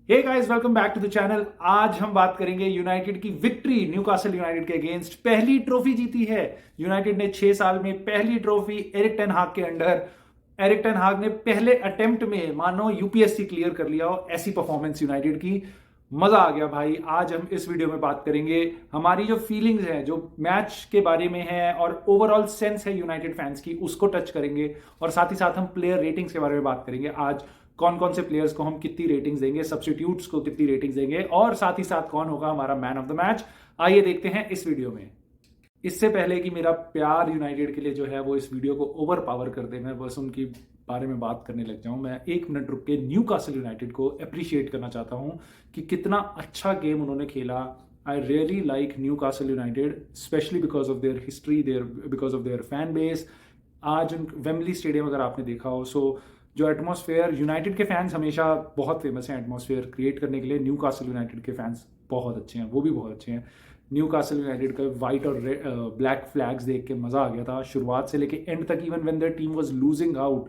Hey guys, welcome back to the channel. आज हम बात करेंगे यूनाइटेड की विक्ट्री न्यूकासल यूनाइटेड के अगेंस्ट। पहली ट्रॉफी जीती है यूनाइटेड ने 6 साल में, पहली ट्रॉफी एरिक टेन हाग के अंडर। एरिक टेन हाग ने पहले अटेम्प्ट में मानो यूपीएससी क्लियर कर लिया हो, ऐसी परफॉर्मेंस यूनाइटेड की। मजा आ गया भाई। आज हम इस वीडियो में बात करेंगे हमारी जो फीलिंग्स हैं, जो मैच के बारे में है और ओवरऑल सेंस है यूनाइटेड फैंस की, उसको टच करेंगे। और साथ ही साथ हम प्लेयर रेटिंग्स के बारे में बात करेंगे। आज कौन कौन से प्लेयर्स को हम कितनी रेटिंग्स देंगे, सब्स्टिट्यूट्स को कितनी रेटिंग्स देंगे, और साथ ही साथ कौन होगा हमारा मैन ऑफ द मैच। आइए देखते हैं इस वीडियो में। इससे पहले कि मेरा प्यार यूनाइटेड के लिए जो है वो इस वीडियो को ओवर पावर कर दे, मैं बस उनकी बारे में बात करने लग जाऊं, मैं 1 मिनट रुक के न्यूकासल यूनाइटेड को अप्रिशिएट करना चाहता हूं कि कितना अच्छा गेम उन्होंने खेला। I really like Newcastle United, specially because of their history, because of their fan base. आज वेम्बली स्टेडियम अगर आपने देखा हो, सो जो एटमॉस्फेयर, यूनाइटेड के फैंस हमेशा बहुत फेमस हैं एटमॉस्फेयर क्रिएट करने के लिए। न्यूकासल यूनाइटेड के फैंस बहुत अच्छे हैं, वो भी बहुत अच्छे हैं। न्यूकासल यूनाइटेड का वाइट और ब्लैक फ्लैग्स देख के मज़ा आ गया था शुरुआत से लेके एंड तक। Even when their team was losing out,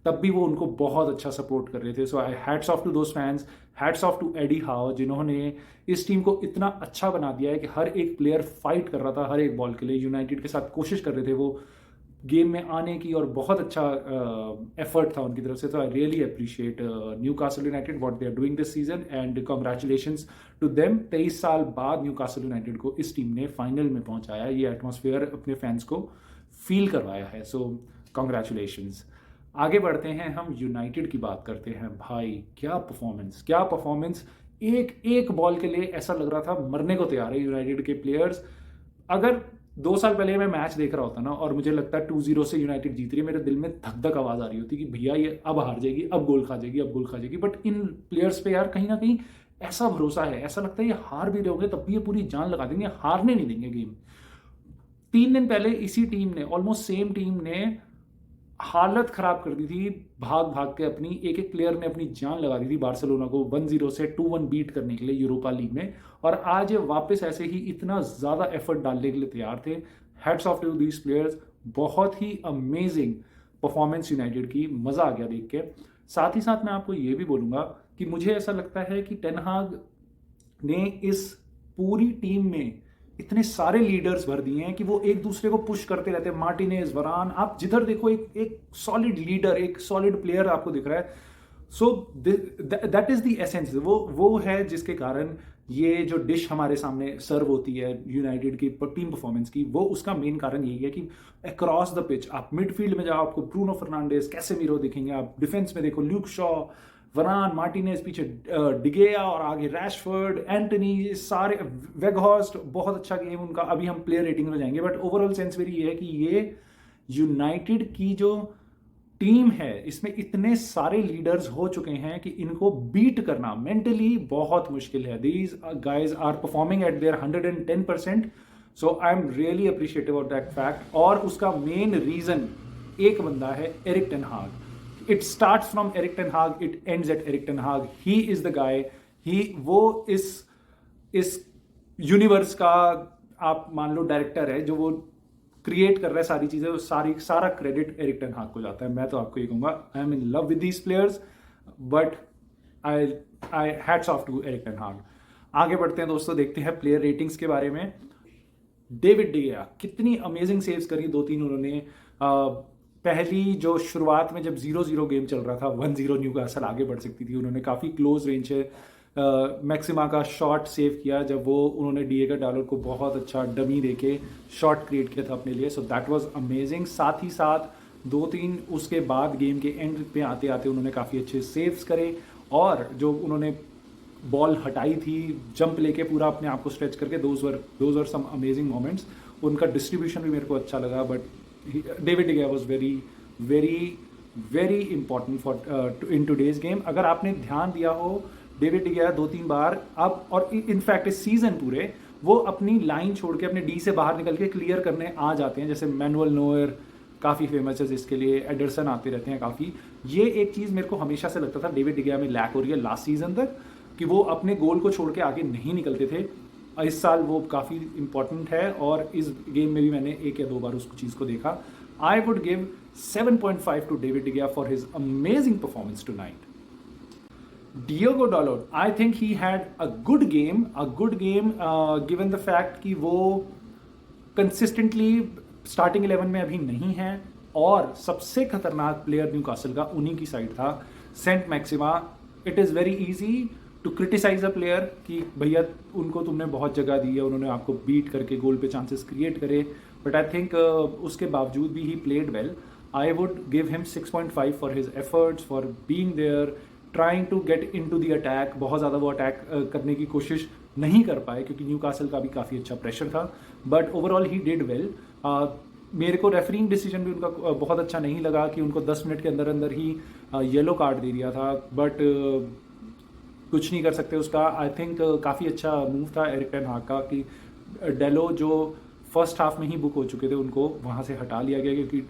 तब भी वो उनको बहुत अच्छा सपोर्ट कर रहे थे। So I hats off to those fans, hats off to Eddie Howe, जिन्होंने इस टीम को इतना अच्छा बना दिया है कि हर एक प्लेयर फाइट कर रहा था हर एक बॉल के लिए। यूनाइटेड के साथ कोशिश कर रहे थे वो गेम में आने की, और बहुत अच्छा एफर्ट था उनकी तरफ से। तो I really appreciate Newcastle United what they are doing this season, and congratulations to them. 23 साल बाद न्यूकासल यूनाइटेड को इस टीम ने फाइनल में पहुंचाया, ये एटमॉस्फेयर अपने फैंस को फील करवाया है। सो कांग्रेचुलेशंस। आगे बढ़ते हैं, हम यूनाइटेड की बात करते हैं। भाई क्या परफॉर्मेंस, क्या परफॉर्मेंस। एक एक बॉल के लिए ऐसा लग रहा था मरने को तैयार है यूनाइटेड के प्लेयर्स। अगर 2 साल पहले मैं मैच देख रहा होता ना और मुझे लगता है 2-0 से यूनाइटेड जीत रही है, मेरे दिल में धक धक आवाज आ रही होती कि भैया ये अब हार जाएगी, अब गोल खा जाएगी, अब गोल खा जाएगी। बट इन प्लेयर्स पे यार कहीं ना कहीं ऐसा भरोसा है, ऐसा लगता है ये हार भी रहे होंगे तब भी ये पूरी जान लगा देंगे, हारने नहीं देंगे गेम। 3 दिन पहले इसी टीम ने, ऑलमोस्ट सेम टीम ने हालत खराब कर दी थी भाग भाग के अपनी। एक एक प्लेयर ने अपनी जान लगा दी थी बार्सिलोना को 1-0 से 2-1 बीट करने के लिए यूरोपा लीग में, और आज ये वापस ऐसे ही इतना ज़्यादा एफर्ट डालने के लिए तैयार थे। Hats off to these players. बहुत ही अमेजिंग परफॉर्मेंस यूनाइटेड की, मज़ा आ गया देख के। साथ ही साथ मैं आपको ये भी बोलूँगा कि मुझे ऐसा लगता है कि टेन हाग ने इस पूरी टीम में इतने सारे लीडर्स भर दिए हैं कि वो एक दूसरे को पुश करते रहते हैं। मार्टिनेज, वरान, आप जिधर देखो एक एक सॉलिड लीडर, एक सॉलिड प्लेयर आपको दिख रहा है। सो दैट इज द एसेंस। वो है जिसके कारण ये जो डिश हमारे सामने सर्व होती है यूनाइटेड की टीम परफॉर्मेंस की, वो उसका मेन कारण यही है कि अक्रॉस द पिच, आप मिडफील्ड में जाओ आपको ब्रूनो फर्नांडिस, कैसेमीरो दिखेंगे, आप डिफेंस में देखो ल्यूक शॉ, वरान, मार्टिनेज, पीछे डिगेया, और आगे रैशफोर्ड, एंटनी, सारे, वेगहॉर्स्ट। बहुत अच्छा गेम उनका। अभी हम प्लेयर रेटिंग में जाएंगे, बट ओवरऑल सेंस मेरी ये है कि ये यूनाइटेड की जो टीम है, इसमें इतने सारे लीडर्स हो चुके हैं कि इनको बीट करना मेंटली बहुत मुश्किल है। These guys are performing at their 110%। So I am really appreciative of that fact. और उसका मेन रीजन एक बंदा है, Erik ten Hag. It starts from Erik ten Hag, it ends at Erik ten Hag. He is the guy. वो इस universe का आप मान लो डायरेक्टर है, जो वो क्रिएट कर रहा है सारी चीजें। सारा क्रेडिट एरिक टेन हाग को जाता है। मैं तो आपको ये कहूंगा, I am in love with these players, but I hats off to Erik ten Hag. आगे बढ़ते हैं दोस्तों, देखते हैं प्लेयर रेटिंग्स के बारे में। डेविड डिगेया, कितनी अमेजिंग सेव्स करी, 2-3 उन्होंने। पहली जो शुरुआत में जब 0-0 गेम चल रहा था, 1-0 न्यूकासल आगे बढ़ सकती थी, उन्होंने काफ़ी क्लोज रेंज से मैक्सिमा का शॉट सेव किया, जब वो उन्होंने डिएगो डालोर को बहुत अच्छा डमी देके शॉट क्रिएट किया था अपने लिए। So that was amazing. साथ ही साथ 2-3 उसके बाद गेम के एंड पे आते आते उन्होंने काफ़ी अच्छे सेव्स करे, और जो उन्होंने बॉल हटाई थी जंप लेके पूरा अपने आप को स्ट्रेच करके, those were some amazing moments. उनका डिस्ट्रीब्यूशन भी मेरे को अच्छा लगा। But David De Gea was very very very important for in today's game. अगर आपने ध्यान दिया हो, डेविड डिगेया 2-3 बार अब, और इनफैक्ट इस सीजन पूरे, वो अपनी लाइन छोड़ के अपने डी से बाहर निकल के क्लियर करने आ जाते हैं। जैसे मैनुअल नोयर काफ़ी फेमस है जिसके लिए, एडरसन आते रहते हैं काफ़ी। ये एक चीज़ मेरे को हमेशा से लगता था डेविड डिगेया में लैक हो रही है लास्ट सीजन तक, कि वो अपने गोल को छोड़ के आगे नहीं निकलते थे। इस साल वो काफ़ी इंपॉर्टेंट है, और इस गेम में भी मैंने 1 या 2 बार उस चीज़ को देखा। I would give 7.5 to David De Gea for his amazing performance tonight. Diogo Dalot, I think he had a good game, given the fact कि वो कंसिस्टेंटली स्टार्टिंग 11 में अभी नहीं है, और सबसे खतरनाक प्लेयर न्यूकासल का उन्हीं की साइड था, Saint Maxima. It is very easy to criticise a player कि भैया उनको तुमने बहुत जगह दी है, उन्होंने आपको बीट करके गोल पे चांसेस क्रिएट करे, बट आई थिंक उसके बावजूद भी he played well. I would give him 6.5 for his efforts, for being there, trying to get into the attack. बहुत ज़्यादा वो अटैक करने की कोशिश नहीं कर पाए क्योंकि न्यूकासल का भी काफ़ी अच्छा प्रेशर था, but overall he did well. मेरे को रेफरिंग डिसीजन भी उनका बहुत अच्छा नहीं लगा कि उनको 10 मिनट के अंदर अंदर ही येलो कार्ड दे दिया था, बट कुछ नहीं कर सकते उसका। आई थिंक काफ़ी अच्छा मूव था एरिक टेन हाग का कि डेलो जो फर्स्ट हाफ में ही बुक हो चुके थे उनको वहाँ से हटा लिया गया, क्योंकि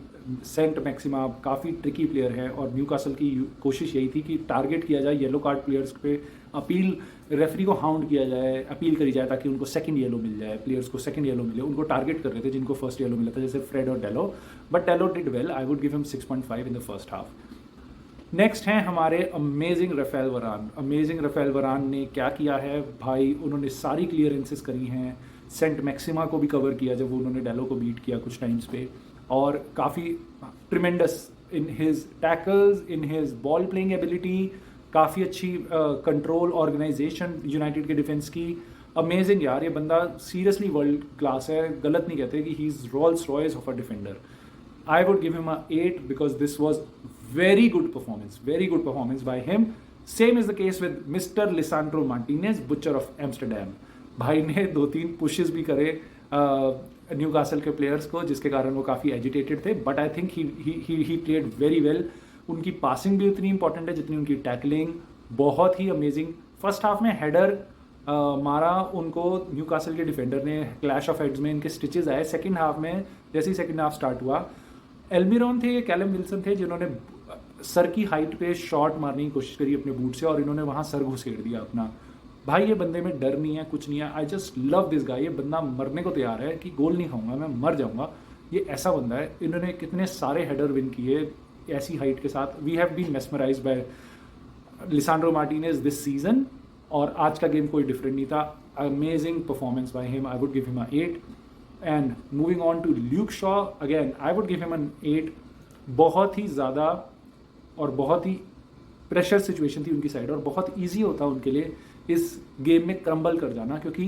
सेंट मैक्सिमा काफ़ी ट्रिकी प्लेयर है और न्यूकासल की कोशिश यही थी कि टारगेट किया जाए येलो कार्ड प्लेयर्स पे, अपील रेफरी को हाउंड किया जाए, अपील करी जाए ताकि उनको सेकंड येलो मिल जाए, प्लेयर्स को सेकंड येलो मिले। उनको टारगेट कर रहे थे जिनको फर्स्ट येलो मिला था, जैसे फ्रेड और डेलो, but Delo did well. I would give him 6.5 in the first half. Next हैं हमारे अमेजिंग रफेल वरान। अमेजिंग रफेल वरान ने क्या किया है भाई, उन्होंने सारी क्लियरेंसेस करी हैं, सेंट मैक्सिमा को भी कवर किया जब उन्होंने डेलो को बीट किया कुछ टाइम्स पे, और काफ़ी tremendous in his tackles, in his ball playing ability, काफ़ी अच्छी कंट्रोल ऑर्गेनाइजेशन यूनाइटेड के डिफेंस की। अमेजिंग यार, ये बंदा सीरियसली वर्ल्ड क्लास है, गलत नहीं कहते कि he is Rolls Royce of a defender. I would give him a 8 because this was very good performance by him. Same is the case with Mr. Lisandro Martinez, butcher of Amsterdam. भाई ने 2-3 pushes भी करे Newcastle के players को, जिसके कारण वो काफ़ी एजिटेटेड थे, but I think he played very well. उनकी पासिंग भी उतनी इंपॉर्टेंट है जितनी उनकी टैकलिंग, बहुत ही अमेजिंग। फर्स्ट हाफ में हेडर मारा उनको न्यूकासल के डिफेंडर ने, क्लैश ऑफ हेड्स में इनके स्टिचेस आए। सेकंड हाफ में जैसे ही सेकंड हाफ स्टार्ट हुआ, एल्मिरॉन थे, कैलम विल्सन थे, जिन्होंने सर की हाइट पे शॉट मारने की कोशिश करी अपने बूट से, और इन्होंने वहाँ सर घुसेड़ दिया अपना। भाई ये बंदे में डर नहीं है, कुछ नहीं है। I just love this guy. ये बंदा मरने को तैयार है कि गोल नहीं खाऊंगा मैं, मर जाऊंगा, ये ऐसा बंदा है। इन्होंने कितने सारे हेडर विन किए ऐसी हाइट के साथ। We have been mesmerised by Lisandro Martinez this season, और आज का गेम कोई डिफरेंट नहीं था। Amazing performance by him. I would give him a 8। And moving on to Luke Shaw, again I would give him an 8। बहुत ही ज़्यादा और बहुत ही प्रेशर सिचुएशन थी उनकी साइड, और बहुत ईजी होता उनके लिए इस गेम में क्रम्बल कर जाना, क्योंकि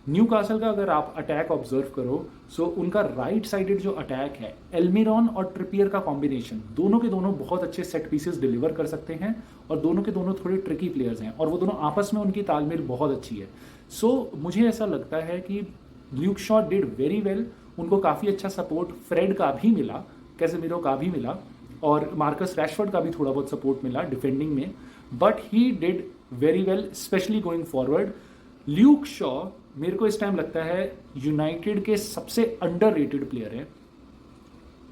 न्यूकासल का अगर आप अटैक ऑब्जर्व करो, सो उनका राइट साइडेड जो अटैक है, एल्मिरॉन और ट्रिपियर का कॉम्बिनेशन, दोनों के दोनों बहुत अच्छे सेट पीसेस डिलीवर कर सकते हैं, और दोनों के दोनों थोड़े ट्रिकी प्लेयर्स हैं, और वो दोनों आपस में उनकी तालमेल बहुत अच्छी है। सो मुझे ऐसा लगता है कि Luke Shaw did very well. उनको काफ़ी अच्छा सपोर्ट फ्रेड का भी मिला, कैसेमिरो का भी मिला, और मार्कस रैशफोर्ड का भी थोड़ा बहुत सपोर्ट मिला डिफेंडिंग में, but he did very well, specially going forward. Luke Shaw मेरे को इस टाइम लगता है यूनाइटेड के सबसे अंडररेटेड प्लेयर है,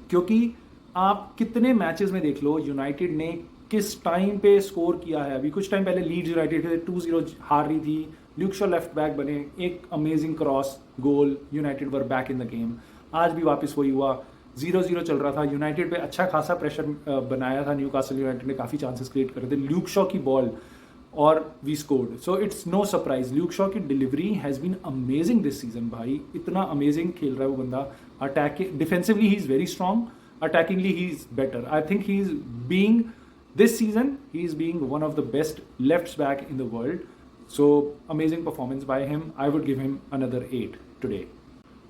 क्योंकि आप कितने मैचेस में देख लो यूनाइटेड ने किस टाइम पे स्कोर किया है। अभी कुछ टाइम पहले लीड्स यूनाइटेड के 2-0 हार रही थी, ल्यूक शॉ लेफ्ट बैक बने, एक amazing cross goal, United were back in the game. आज भी वापस वही हुआ, 0-0 चल रहा था, यूनाइटेड पे अच्छा खासा प्रेशर बनाया था न्यूकासल यूनाइटेड ने, काफ़ी चांसेस क्रिएट करे थे, ल्यूक शॉ की बॉल, और we scored. So it's no surprise, Luke Shaw की delivery has been amazing this season. भाई इतना अमेजिंग खेल रहा है वो बंदा। Attacking, defensively he is very strong, attackingly he is better. I think he is being this season, he is being one of the best left back in the world. So amazing performance by him. I would give him another 8 today.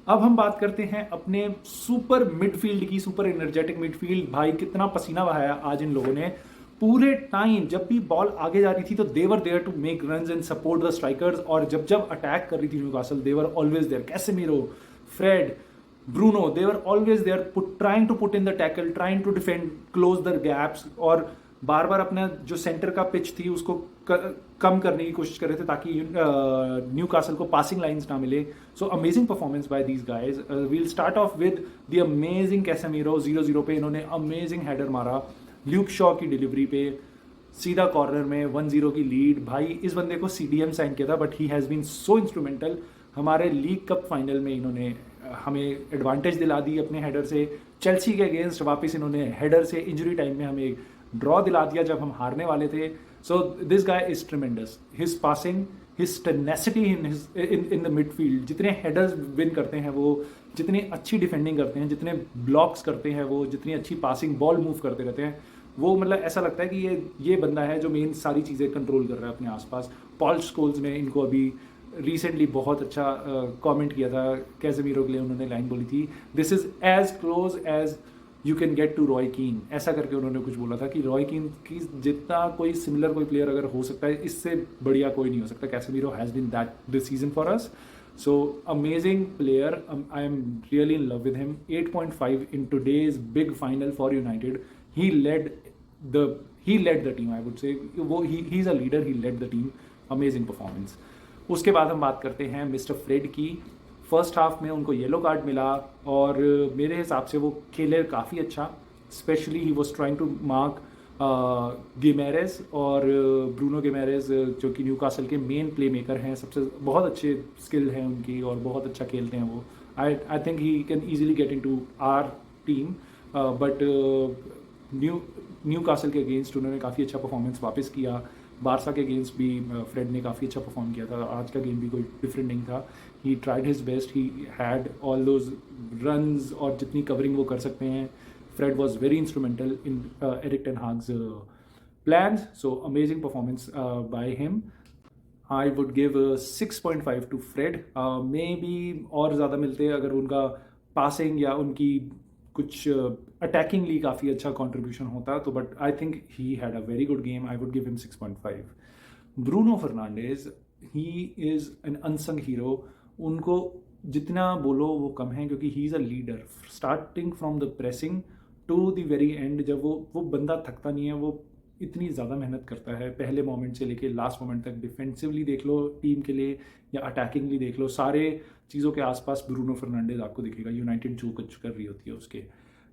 अब हम बात करते हैं अपने super midfield की, super energetic midfield. भाई कितना पसीना बहाया आज इन लोगों ने। पूरे टाइम जब भी बॉल आगे जा रही थी तो they were there to make runs and support the strikers, और जब जब अटैक कर रही थी Newcastle, they were always there. Casemiro, Fred, Bruno, they were always there, trying to put in the tackle, trying to defend, close the gaps, और बार बार अपना जो सेंटर का पिच थी उसको कम करने की कोशिश कर रहे थे ताकि न्यूकासल को पासिंग लाइंस ना मिले। So amazing performance by these guys. We'll start off with the amazing Casemiro, 0-0 पे इन्होंने अमेजिंग हेडर मारा ल्यूक शॉ की डिलीवरी पे, सीधा कॉर्नर में 1-0 की लीड। भाई इस बंदे को CDM साइन किया था, but he has been so instrumental. हमारे लीग कप फाइनल में इन्होंने हमें एडवांटेज दिला दी अपने हेडर से। चेल्सी के अगेंस्ट वापस इन्होंने हेडर से इंजरी टाइम में हमें ड्रॉ दिला दिया जब हम हारने वाले थे। So this guy is tremendous. His passing, his tenacity in the midfield, जितने headers win करते हैं वो, जितनी अच्छी डिफेंडिंग करते हैं, जितने ब्लॉक्स करते हैं वो, जितनी अच्छी पासिंग, बॉल मूव करते रहते हैं वो, मतलब ऐसा लगता है कि ये बंदा है जो मेन सारी चीज़ें कंट्रोल कर रहा है अपने आसपास। पॉल स्कोल्स ने इनको अभी रिसेंटली बहुत अच्छा कमेंट किया था, कैसेमीरो के लिए उन्होंने लाइन बोली थी, this is as close as you can get to Roy Keane, ऐसा करके उन्होंने कुछ बोला था कि रॉय कीन की जितना कोई सिमिलर कोई प्लेयर अगर हो सकता है, इससे बढ़िया कोई नहीं हो सकता। Casemiro has been that this season for us, so amazing player. I am really in love with him. 8.5 in today's big final for United. He led the team, I would say. He's a leader. He led the team. Amazing performance. उसके बाद हम बात करते हैं mister Fred की। First half में उनको yellow card मिला और मेरे हिसाब से वो खेले काफ़ी अच्छा। Specially he was trying to mark Guimaraes और ब्रूनो गिमेरेज, जो कि न्यूकासल के मेन प्ले मेकर हैं, सबसे बहुत अच्छे स्किल हैं उनकी और बहुत अच्छा खेलते हैं वो। I think he can easily get into our team, but Newcastle के अगेंस्ट उन्होंने काफ़ी अच्छा परफॉर्मेंस वापस किया। बारसा के अगेंस्ट भी फ्रेड ने काफ़ी अच्छा परफॉर्म किया था। आज का गेम भी कोई डिफरेंट नहीं था। He tried his best, he had all those runs और जितनी कवरिंग वो कर सकते हैं। Fred was very instrumental in Erik ten Hag's plans, so amazing performance by him. I would give 6.5 to Fred. Maybe और ज़्यादा मिलते अगर उनका passing या उनकी कुछ अटैकिंगली काफ़ी अच्छा contribution होता तो, but I think he had a very good game. I would give him 6.5. Bruno Fernandes, he is an unsung hero. उनको जितना बोलो वो कम है क्योंकि he is a leader. Starting from the pressing to the very end, जब वो बंदा थकता नहीं है, वो इतनी ज़्यादा मेहनत करता है पहले मोमेंट से लेके लास्ट मोमेंट तक। डिफेंसिवली देख लो टीम के लिए या अटैकिंगली देख लो, सारे चीज़ों के आसपास ब्रूनो फर्नांडिस आपको दिखेगा। यूनाइटेड जो कुछ कर रही होती है उसके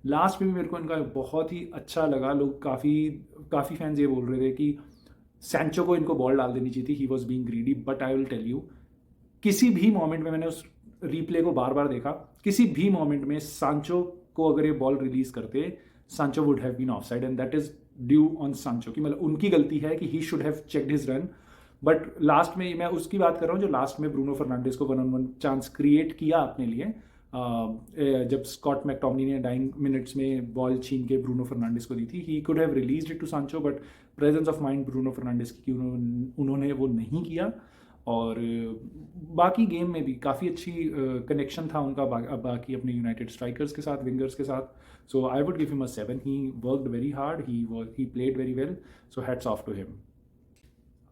लास्ट में भी मेरे को इनका बहुत ही अच्छा लगा। लोग काफ़ी फैंस ये बोल रहे थे कि सैंचो को इनको बॉल डाल देनी चाहिए थी, he was being greedy, but I will tell you, किसी भी मोमेंट में मैंने उस रिप्ले को बार बार देखा, किसी भी मोमेंट में सांचो को अगर ये बॉल रिलीज करते, Sancho would have been offside and that is due on Sancho, कि मतलब उनकी गलती है कि he should have checked his run. But last में मैं उसकी बात कर रहा हूँ जो लास्ट में ब्रूनो फर्नांडिस को 1-on-1 चांस क्रिएट किया अपने लिए, जब स्कॉट मैकटोमनी ने 9 मिनट्स में बॉल छीन के ब्रूनो फर्नांडिस को दी थी। He could have released it to Sancho, but presence of mind Bruno Fernandes की उन्होंने वो नहीं किया। और बाकी गेम में भी काफ़ी अच्छी कनेक्शन था उनका बाकी अपने यूनाइटेड स्ट्राइकर्स के साथ, विंगर्स के साथ। So I would give him a 7. He worked very hard, he played very well, so hats off to him.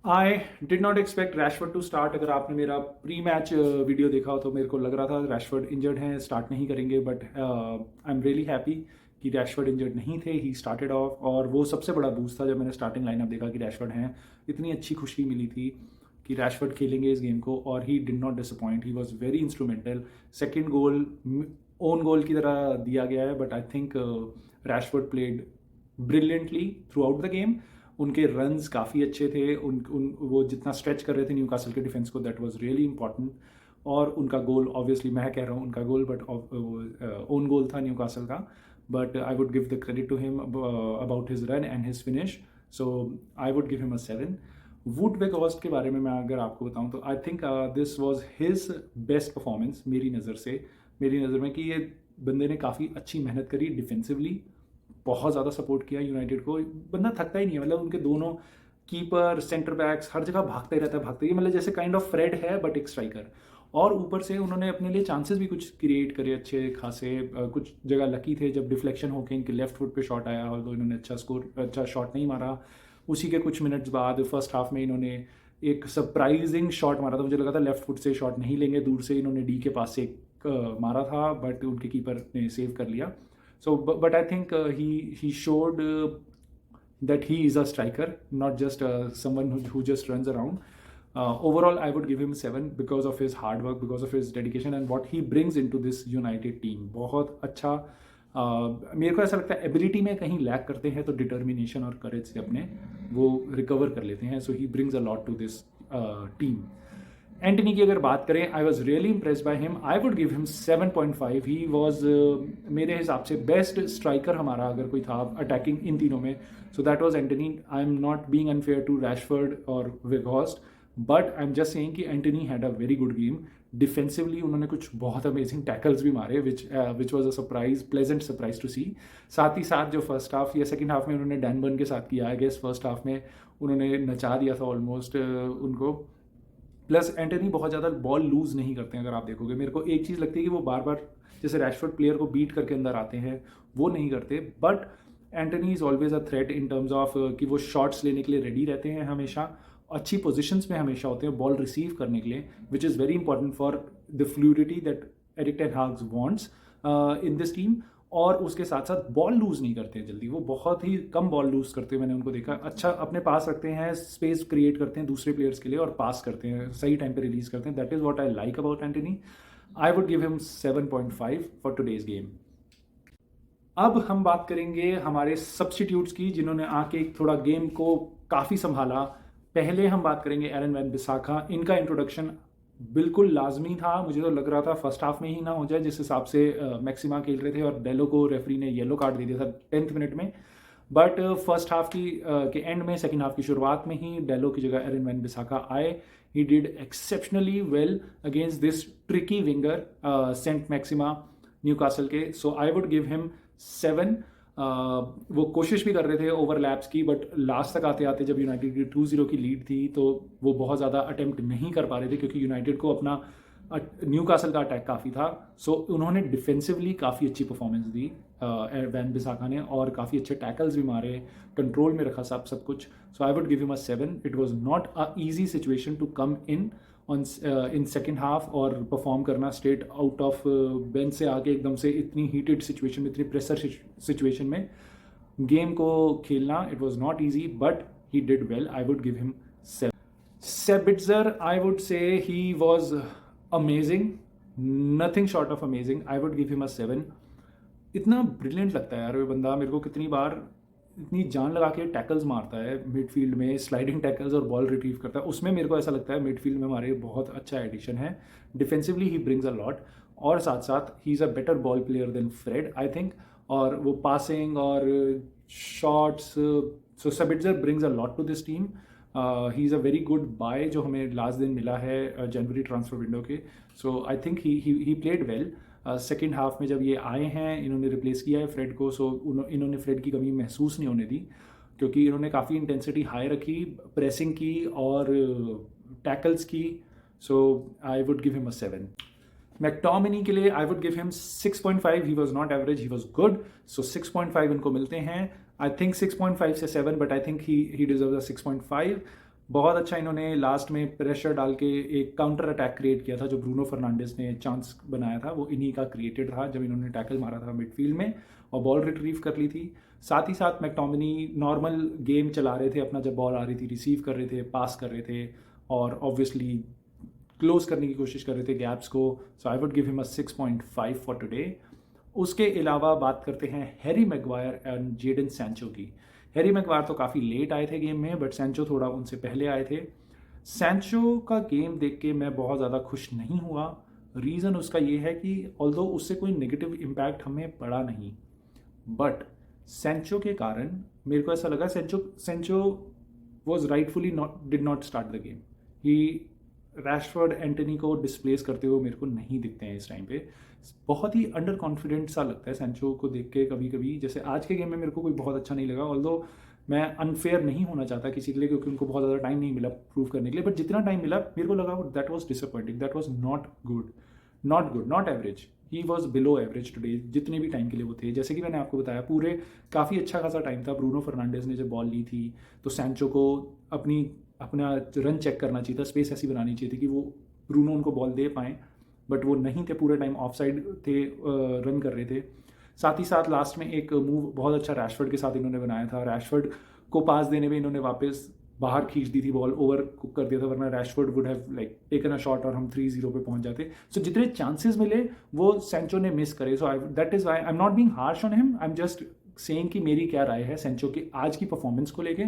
I did not expect Rashford to start. अगर आपने मेरा प्री मैच वीडियो देखा हो तो मेरे को लग रहा था रैशफोर्ड इंजर्ड हैं, स्टार्ट नहीं करेंगे, but I am really happy कि रैशफोर्ड इंजर्ड नहीं थे। ही स्टार्टेड ऑफ, और वो सबसे बड़ा बूस्ट था जब मैंने स्टार्टिंग लाइनअप देखा कि रैशफोर्ड हैं। इतनी अच्छी खुशी मिली थी कि रैशफोर्ड खेलेंगे इस गेम को, और he did not disappoint, he was very instrumental. Second goal own goal की तरह दिया गया है, but I think Rashford played brilliantly through out the game. उनके रन्स काफ़ी अच्छे थे, वो जितना स्ट्रेच कर रहे थे न्यूकासल के डिफेंस को, दैट वाज रियली इंपॉर्टेंट। और उनका गोल, ऑब्वियसली मैं कह रहा हूँ उनका गोल, बट ओन गोल था न्यूकासल का, but I would give the credit to him about his run and his finish, so I would give him a 7. Wout Weghorst के बारे में मैं अगर आपको बताऊं तो I think this was his best performance मेरी नज़र में, कि ये बंदे ने काफ़ी अच्छी मेहनत करी डिफेंसिवली, बहुत ज़्यादा सपोर्ट किया यूनाइटेड को। बंदा थकता ही नहीं है, मतलब उनके दोनों कीपर, सेंटर बैक्स हर जगह भागते ही रहता है, मतलब जैसे काइंड ऑफ फ्रेड है बट एक स्ट्राइकर। और ऊपर से उन्होंने अपने लिए चांसेस भी कुछ क्रिएट करे अच्छे खासे, कुछ जगह लकी थे जब डिफ्लेक्शन होकर इनके लेफ्ट फुट पे शॉट आया, और तो इन्होंने अच्छा शॉट नहीं मारा। उसी के कुछ मिनट्स बाद फर्स्ट हाफ में इन्होंने एक सरप्राइजिंग शॉट मारा था, मुझे लगा था लेफ्ट फुट से शॉट नहीं लेंगे, दूर से इन्होंने डी के पास से मारा था, बट उनके कीपर ने सेव कर लिया। So, but I think he showed that he is a striker, not just someone who just runs around. Overall, I would give him 7 because of his hard work, because of his dedication and what he brings into this United team. बहुत अच्छा, मेरे को ऐसा लगता है ability में कहीं lack करते हैं तो डिटर्मिनेशन और करेज से अपने वो रिकवर कर लेते हैं. So he brings a lot to this team. Antony की अगर बात करें, I was really impress by him, I would give him 7.5। He was मेरे हिसाब से बेस्ट स्ट्राइकर हमारा अगर कोई था अटैकिंग इन तीनों में, so that was Antony. I am not being unfair to Rashford और Weghorst, but I am just saying कि Antony had a very good game. Defensively उन्होंने कुछ बहुत अमेजिंग टैकल्स भी मारे, which was a surprise, pleasant surprise to see. साथ ही साथ जो फर्स्ट हाफ या सेकंड हाफ में उन्होंने डैन बर्न के साथ किया, आई गेस फर्स्ट हाफ में उन्होंने नचा दिया था ऑलमोस्ट उनको। प्लस एंटनी बहुत ज़्यादा बॉल लूज़ नहीं करते हैं, अगर आप देखोगे। मेरे को एक चीज़ लगती है कि वो बार बार जैसे रैशफोर्ड प्लेयर को बीट करके अंदर आते हैं, वो नहीं करते। But Antony is always a threat in terms of कि वो शॉट्स लेने के लिए रेडी रहते हैं हमेशा, अच्छी पोजिशंस में हमेशा होते हैं बॉल रिसीव करने के लिए, which is very important for the fluidity that Eric ten हाग वांट्स इन दिस टीम। और उसके साथ साथ बॉल लूज़ नहीं करते हैं जल्दी, वो बहुत ही कम बॉल लूज़ करते हैं, मैंने उनको देखा। अच्छा अपने पास रखते हैं, स्पेस क्रिएट करते हैं दूसरे प्लेयर्स के लिए और पास करते हैं, सही टाइम पे रिलीज करते हैं। That is what I like about Antony. I would give him 7.5 for today's game. अब हम बात करेंगे हमारे सब्स्टिट्यूट्स की, जिन्होंने आके थोड़ा गेम को काफ़ी संभाला। पहले हम बात करेंगे एरन वैन बिसाखा। इनका इंट्रोडक्शन बिल्कुल लाजमी था, मुझे तो लग रहा था फर्स्ट हाफ में ही ना हो जाए, जिस हिसाब से मैक्सिमा खेल रहे थे और डेलो को रेफरी ने येलो कार्ड दे दिया था 10th मिनट में। बट फर्स्ट हाफ के एंड में, सेकंड हाफ की शुरुआत में ही डेलो की जगह एरन वैन बिसाखा आए। He did exceptionally well against this tricky winger Saint Maximin Newcastle के। So I would give him 7। वो कोशिश भी कर रहे थे ओवरलैप्स की, बट लास्ट तक आते आते जब यूनाइटेड की 2-0 की लीड थी तो वो बहुत ज़्यादा अटेम्प्ट नहीं कर पा रहे थे, क्योंकि यूनाइटेड को अपना न्यूकासल का अटैक काफ़ी था। सो उन्होंने डिफेंसिवली काफ़ी अच्छी परफॉर्मेंस दी वैन बिसाखा ने, और काफ़ी अच्छे टैकल्स भी मारे, कंट्रोल में रखा सब कुछ। So I would give him a 7। It was not a easy situation to come in in second half और परफॉर्म करना स्ट्रेट आउट ऑफ बेंच से आके एकदम से इतनी हीटेड सिचुएशन में, इतनी प्रेशर सिचुएशन में गेम को खेलना। It was not easy, but he did well. I would give him 7। Sabitzer, I would say he was amazing, nothing short of amazing. I would give him a 7। इतना brilliant लगता है यार वो बंदा मेरे को, कितनी बार इतनी जान लगा के टैकल्स मारता है मिडफील्ड में, स्लाइडिंग टैकल्स और बॉल रिट्रीव करता है। उसमें मेरे को ऐसा लगता है मिडफील्ड में हमारे बहुत अच्छा एडिशन है। Defensively he brings a lot, और साथ साथ he is a better ball player than Fred I think. और वो पासिंग और shots, so Sabitzer brings a lot to this team. He is a very good buy जो हमें last दिन मिला है जनवरी ट्रांसफर विंडो के। So I think he played well. Second half में जब ये आए हैं, इन्होंने रिप्लेस किया है फ्रेड को, सो इन्होंने फ्रेड की कमी महसूस नहीं होने दी, क्योंकि इन्होंने काफ़ी इंटेंसिटी हाई रखी, प्रेसिंग की और टैकल्स की। So I would give him a 7। McTominay के लिए I would give him 6.5। He was not average, he was good. So 6.5 इनको मिलते हैं। आई थिंक 6.5 से 7, but I think he deserve a 6.5। बहुत अच्छा इन्होंने लास्ट में प्रेशर डाल के एक काउंटर अटैक क्रिएट किया था, जो ब्रूनो फर्नांडिस ने चांस बनाया था, वो इन्हीं का क्रिएटेड था, जब इन्होंने टैकल मारा था मिडफील्ड में और बॉल रिट्रीव कर ली थी। साथ ही साथ मैकटोमिनी नॉर्मल गेम चला रहे थे अपना, जब बॉल आ रही थी रिसीव कर रहे थे, पास कर रहे थे और ऑब्वियसली क्लोज करने की कोशिश कर रहे थे गैप्स को। So I would give him a 6.5 for today. उसके अलावा बात करते हैं Harry Maguire and Jadon Sancho की। हैरी मैगवायर तो काफ़ी लेट आए थे गेम में, बट सैंचो थोड़ा उनसे पहले आए थे। सैंचो का गेम देख के मैं बहुत ज़्यादा खुश नहीं हुआ। रीज़न उसका ये है कि ऑल्दो उससे कोई नेगेटिव इम्पैक्ट हमें पड़ा नहीं, बट सैंचो के कारण मेरे को ऐसा लगा Sancho was rightfully did not start the game. He Rashford Antony को डिस्प्लेस करते हुए मेरे को नहीं दिखते हैं इस टाइम पे। बहुत ही अंडर कॉन्फिडेंट सा लगता है सैंचो को देख के कभी कभी। जैसे आज के गेम में मेरे को कोई बहुत अच्छा नहीं लगा, ऑल्दो मैं अनफेयर नहीं होना चाहता किसी के लिए, क्योंकि उनको बहुत ज़्यादा टाइम नहीं मिला प्रूव करने के लिए, बट जितना टाइम मिला मेरे को लगा that was disappointing, that was not good, not average. He was below average today जितने भी टाइम के लिए वो थे। जैसे कि मैंने आपको बताया, पूरे काफ़ी अच्छा खासा टाइम था। ब्रूनो फर्नांडिस ने जब बॉल ली थी तो सैंचो को अपना रन चेक करना चाहिए था, स्पेस ऐसी बनानी चाहिए थी कि वो ब्रूनो उनको बॉल दे पाएँ, बट वो नहीं थे, पूरे टाइम ऑफ साइड थे, रन कर रहे थे। साथ ही साथ लास्ट में एक मूव बहुत अच्छा रैशफोर्ड के साथ इन्होंने बनाया था। रैशफोर्ड को पास देने में इन्होंने वापस बाहर खींच दी थी, बॉल ओवर कुक कर दिया था, वरना Rashford would have like taken a shot और हम 3-0 पे पहुंच जाते। सो जितने चांसेस मिले वो सैंचो ने मिस करे। So that is why I am not being harsh on him, I am just saying कि मेरी क्या राय है सैंचो की आज की परफॉर्मेंस को लेके।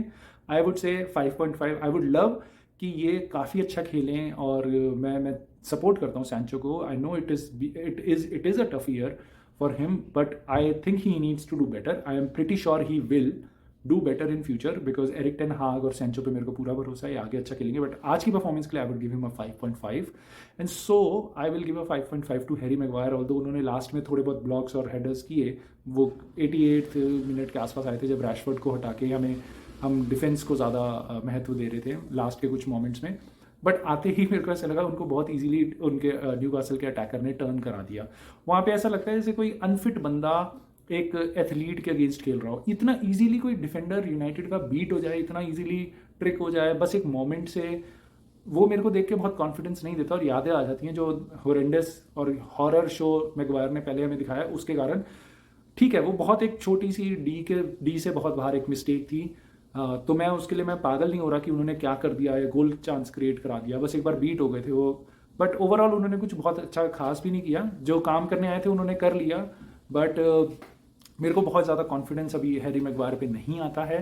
आई वुड से 5.5। आई वुड लव कि ये काफ़ी अच्छा खेलें, और मैं सपोर्ट करता हूँ सैंचो को. I know it is a tough year for him, but I think he needs to do better. I am pretty sure he will do better in future, because Erik ten Hag और Sancho पे मेरे को पूरा भरोसा है, आगे अच्छा खेलेंगे. बट आज की परफॉर्मेंस के लिए I would give him a 5.5, and so I will give a 5.5 to Harry Maguire. Although उन्होंने लास्ट में थोड़े बहुत ब्लॉक्स और हेडर्स किए, वो 88 मिनट के आसपास आए थे जब रैशफोर्ड को हटा के हम डिफेंस को ज़्यादा महत्व दे रहे थे लास्ट के कुछ मोमेंट्स में. बट आते ही मेरे को ऐसा लगा उनको बहुत इजीली उनके न्यूकासल के अटैकर ने टर्न करा दिया. वहाँ पे ऐसा लगता है जैसे कोई अनफिट बंदा एक एथलीट के अगेंस्ट खेल रहा हो. इतना इजीली कोई डिफेंडर यूनाइटेड का बीट हो जाए, इतना इजीली ट्रिक हो जाए बस एक मोमेंट से, वो मेरे को देख के बहुत कॉन्फिडेंस नहीं देता, और यादें आ जाती हैं जो हॉरेंडस और हॉरर शो मैगवायर ने पहले हमें दिखाया उसके कारण. ठीक है, वो बहुत एक छोटी सी डी से बहुत बाहर एक मिस्टेक थी, तो मैं उसके लिए मैं पागल नहीं हो रहा कि उन्होंने क्या कर दिया है, गोल चांस क्रिएट करा दिया, बस एक बार बीट हो गए थे वो. बट ओवरऑल उन्होंने कुछ बहुत अच्छा खास भी नहीं किया, जो काम करने आए थे उन्होंने कर लिया. बट मेरे को बहुत ज़्यादा कॉन्फिडेंस अभी हैरी मैगवायर पे नहीं आता है.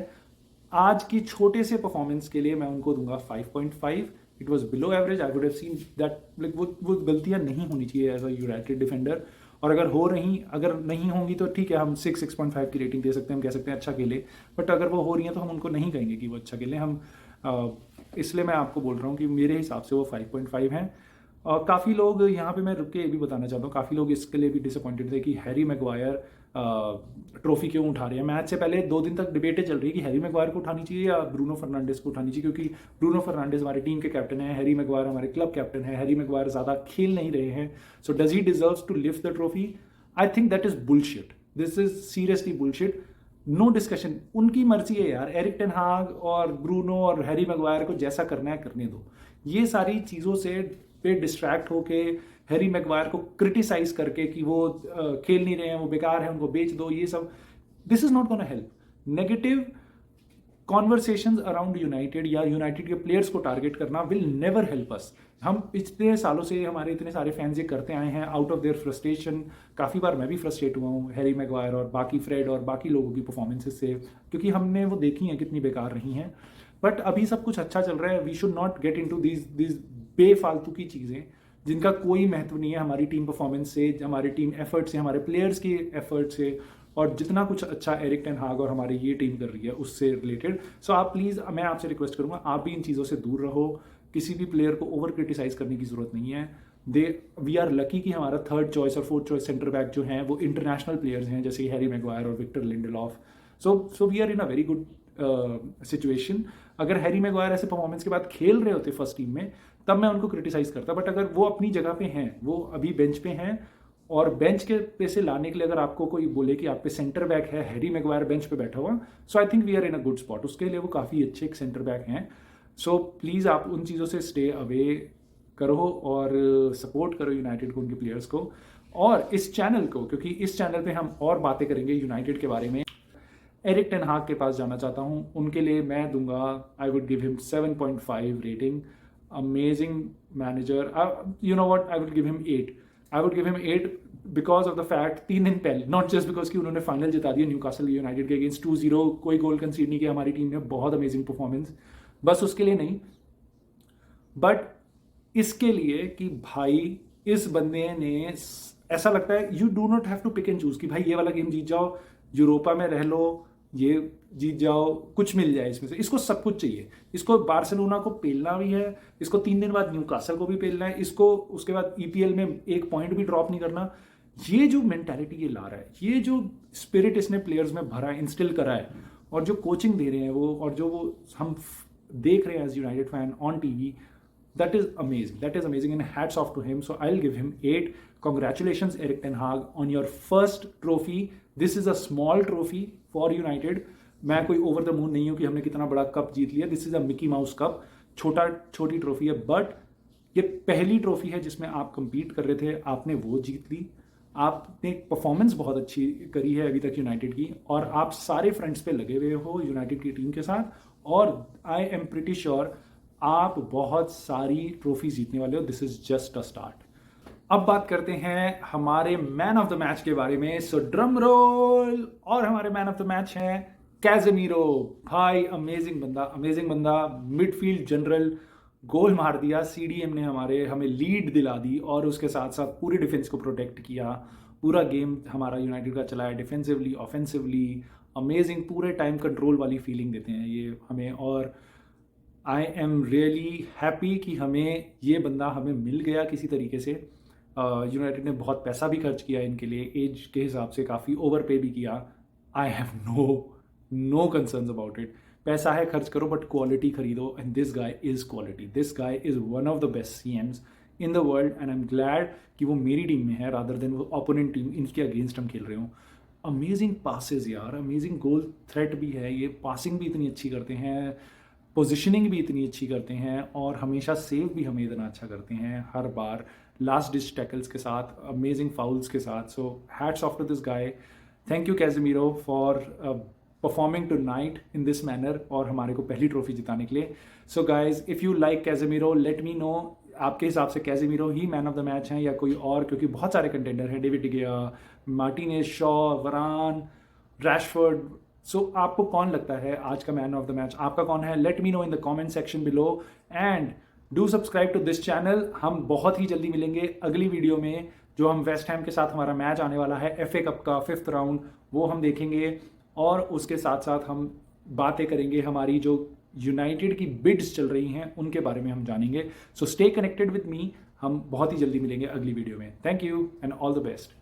आज की छोटे से परफॉर्मेंस के लिए मैं उनको दूंगा 5.5. It was below average. I would have seen that, like वो गलतियां नहीं होनी चाहिए एज अ यूनाइटेड डिफेंडर, और अगर नहीं होंगी तो ठीक है, हम 6.5 की रेटिंग दे सकते हैं, हम कह सकते हैं अच्छा खेले. बट अगर वो हो रही हैं तो हम उनको नहीं कहेंगे कि वो अच्छा खेले. इसलिए मैं आपको बोल रहा हूँ कि मेरे हिसाब से वो 5.5 हैं. और काफ़ी लोग यहाँ पे मैं रुक के ये भी बताना चाहता हूँ, काफ़ी लोग इसके लिए भी डिसअपॉइंटेड थे कि हैरी मैगवायर ट्रॉफी क्यों उठा रहे हैं. मैच से पहले 2 दिन तक डिबेटें चल रही है कि हैरी मैगवायर को उठानी चाहिए या ब्रूनो फर्नांडिस को उठानी चाहिए, क्योंकि ब्रूनो फर्नांडिस हमारी टीम के कैप्टन है, हैरी मैगवायर हमारे क्लब कैप्टन है. हैरी मैगवायर ज़्यादा खेल नहीं रहे हैं, so does he deserves to lift the trophy? I think that is bullshit. This is seriously bullshit. No discussion. उनकी मर्जी है यार, एरिक टेन हाग और ब्रूनो और हैरी मैगवायर को जैसा करना है करने दो. ये सारी चीज़ों से पे डिस्ट्रैक्ट होके हैरी मैगवायर को क्रिटिसाइज करके कि वो खेल नहीं रहे हैं, वो बेकार है, उनको बेच दो, ये सब, this is not gonna help. Negative conversations around United या यूनाइटेड के प्लेयर्स को टारगेट करना विल नेवर हेल्प अस. हम पिछले सालों से हमारे इतने सारे फैंस ये करते आए हैं आउट ऑफ देयर फ्रस्ट्रेशन. काफ़ी बार मैं भी फ्रस्ट्रेट हुआ हूँ हैरी मैगवायर और बाकी फ्रेड और बाकी लोगों की परफॉर्मेंसेस से, क्योंकि हमने वो देखी हैं कितनी बेकार रही हैं. बट अभी सब कुछ अच्छा चल रहा है. We should not get into these बेफालतू की चीज़ें जिनका कोई महत्व नहीं है हमारी टीम परफॉर्मेंस से, हमारी टीम एफर्ट से, हमारे प्लेयर्स की एफर्ट से, और जितना कुछ अच्छा एरिक टेन हाग और हमारी ये टीम कर रही है उससे रिलेटेड. सो आप प्लीज़, मैं आपसे रिक्वेस्ट करूंगा आप भी इन चीज़ों से दूर रहो. किसी भी प्लेयर को ओवर क्रिटिसाइज करने की जरूरत नहीं है. वी आर लकी कि हमारा 3rd चॉइस और 4th चॉइस सेंटर बैक जो हैं वो इंटरनेशनल प्लेयर्स हैं, जैसे हैरी मैगवायर और Victor Lindelof. So we are in a very good situation. अगर हैरी मैगवायर ऐसे परफॉर्मेंस के बाद खेल रहे होते फर्स्ट टीम में तब मैं उनको क्रिटिसाइज करता. बट अगर वो अपनी जगह पे हैं, वो अभी बेंच पे हैं, और बेंच के पे से लाने के लिए अगर आपको कोई बोले कि आप पे सेंटर बैक है, हैरी मैगवायर बेंच पे बैठा हुआ, so I think we are in a good spot. उसके लिए वो काफ़ी अच्छे एक सेंटर बैक हैं. सो प्लीज़ आप उन चीज़ों से स्टे अवे करो और सपोर्ट करो यूनाइटेड को, उनके प्लेयर्स को, और इस चैनल को, क्योंकि इस चैनल पे हम और बातें करेंगे यूनाइटेड के बारे में. एरिक टेन हाग के पास जाना चाहता हूँ, उनके लिए मैं दूंगा, आई would give him 7.5 rating. Amazing manager. You know what, I would give him 8. I would give him 8 because of the fact 3 दिन पहले, नॉट जस्ट बिकॉज कि उन्होंने फाइनल जिता दिया न्यूकासल यूनाइटेड के अगेंस्ट 2-0, कोई गोल कंसीड नहीं किया हमारी टीम ने, बहुत अमेजिंग परफॉर्मेंस, बस उसके लिए नहीं, बट इसके लिए कि भाई इस बंदे ने, ऐसा लगता है you do not have to pick and choose कि भाई ये वाला गेम जीत जाओ, यूरोपा में रह लो, ये जीत जाओ, कुछ मिल जाए इसमें से. इसको सब कुछ चाहिए. इसको बार्सिलोना को पेलना भी है, इसको 3 दिन बाद न्यूकासल को भी पेलना है, इसको उसके बाद ईपीएल में 1 पॉइंट भी ड्रॉप नहीं करना. ये जो मेंटालिटी ये ला रहा है, ये जो स्पिरिट इसने प्लेयर्स में भरा है, इंस्टिल करा है, और जो कोचिंग दे रहे हैं वो, और जो वो हम देख रहे हैं as United fan on TV, that is amazing and hats off to him. So I'll give him 8. Congratulations Erik ten Hag on your first trophy. This is a small trophy for United. मैं कोई over the moon नहीं हूँ कि हमने कितना बड़ा cup जीत लिया. This is a Mickey mouse cup. छोटी ट्रॉफी है, बट ये पहली ट्रॉफी है जिसमें आप compete कर रहे थे, आपने वो जीत ली. आपने परफॉर्मेंस बहुत अच्छी करी है अभी तक यूनाइटेड की, और आप सारे फ्रंट्स पे लगे हुए हो यूनाइटेड की टीम के साथ, और आई एम प्रिटी श्योर आप बहुत सारी ट्रॉफी जीतने वाले हो. This is just a start. अब बात करते हैं हमारे मैन ऑफ द मैच के बारे में. सो ड्रम रोल. और हमारे मैन ऑफ द मैच हैं कैजेमीरो. भाई अमेजिंग बंदा, मिडफील्ड जनरल, गोल मार दिया, सीडीएम ने हमें लीड दिला दी और उसके साथ साथ पूरे डिफेंस को प्रोटेक्ट किया। पूरा गेम हमारा यूनाइटेड का चला है, डिफेंसिवली ऑफेंसिवली अमेजिंग, पूरे टाइम कंट्रोल वाली फीलिंग देते हैं ये हमें। और आई एम रियली हैप्पी कि हमें ये बंदा हमें मिल गया किसी तरीके से। यूनाइटेड ने बहुत पैसा भी खर्च किया इनके लिए, एज के हिसाब से काफ़ी ओवर पे भी किया। I have no concerns about it. पैसा है, खर्च करो, बट क्वालिटी खरीदो, and this guy is quality. This guy is one of the best CMs in the world, and I am glad कि वो मेरी टीम में है रादर देन वो ओपोनेंट टीम, इनके अगेंस्ट हम खेल रहे हों। अमेजिंग पासेस यार, अमेजिंग गोल थ्रेट भी है ये, पासिंग भी इतनी अच्छी करते हैं, पोजिशनिंग भी इतनी अच्छी करते हैं, और हमेशा सेव भी हमें इतना अच्छा करते हैं हर बार, लास्ट डिश टैकल्स के साथ, अमेजिंग फाउल्स के साथ। So hats off to this guy. Thank you Casemiro for performing tonight in this manner और हमारे को पहली ट्रॉफी जिताने के लिए। So guys, if you like Casemiro, let me know आपके हिसाब से कैजेमीरो ही मैन ऑफ द मैच हैं या कोई और, क्योंकि बहुत सारे कंटेंडर हैं, डेविड डिगिया, मार्टिनेज, शॉ, वरान, रैशफोर्ड। सो आपको कौन लगता है आज का मैन ऑफ द मैच, आपका कौन है? Let me know in the comment section below, and do subscribe to this channel. हम बहुत ही जल्दी मिलेंगे अगली वीडियो में, जो हम वेस्ट हैम के साथ हमारा मैच आने वाला है FA कप का 5th राउंड, वो हम देखेंगे, और उसके साथ साथ हम बातें करेंगे हमारी जो यूनाइटेड की बिड्स चल रही हैं उनके बारे में हम जानेंगे। So stay connected with me, हम बहुत ही जल्दी मिलेंगे अगली वीडियो में। Thank you and all the best.